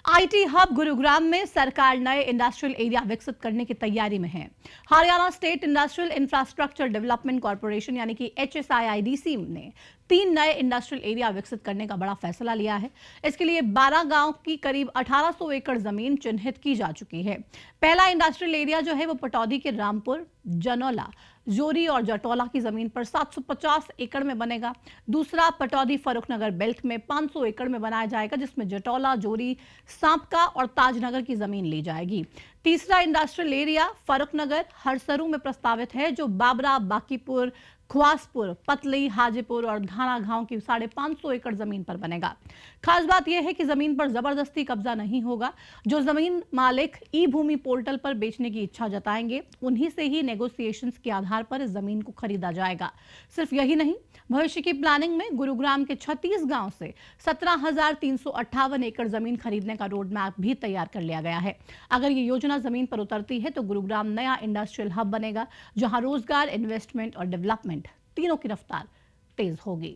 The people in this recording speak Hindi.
आईटी हब गुरुग्राम में सरकार नए इंडस्ट्रियल एरिया विकसित करने की तैयारी में है। Haryana state industrial infrastructure development corporation यानी कि HSIIDC ने 3 नए इंडस्ट्रियल एरिया विकसित करने का बड़ा फैसला लिया है। इसके लिए 12 गांव की करीब 1800 एकड़ जमीन चिन्हित की जा चुकी है। पहला इंडस्ट्रियल एरिया जो है वो पटौदी के रामपुर, जनौला, जोरी और जटौला की जमीन पर 750 एकड़ में बनेगा। दूसरा पटौदी फर्रुखनगर बेल्ट में 500 एकड़ में बनाया जाएगा, जिसमें जटौला, जोरी, सांपका और ताजनगर की जमीन ली जाएगी। तीसरा इंडस्ट्रियल एरिया फर्रुखनगर हरसरू में प्रस्तावित है, जो बाबरा, बाकीपुर, ख्वासपुर, पतली, हाजीपुर और धाना गांव की 550 एकड़ जमीन पर बनेगा। खास बात यह है कि जमीन पर जबरदस्ती कब्जा नहीं होगा। जो जमीन मालिक ई भूमि पोर्टल पर बेचने की इच्छा जताएंगे, उन्हीं से ही नेगोशिएशंस के आधार पर इस जमीन को खरीदा जाएगा। सिर्फ यही नहीं, भविष्य की प्लानिंग में गुरुग्राम के 36 गांव से 17,358 एकड़ जमीन खरीदने का रोड मैप भी तैयार कर लिया गया है। अगर ये योजना जमीन पर उतरती है तो गुरुग्राम नया इंडस्ट्रियल हब बनेगा, जहां रोजगार, इन्वेस्टमेंट और डेवलपमेंट तीनों की रफ्तार तेज होगी।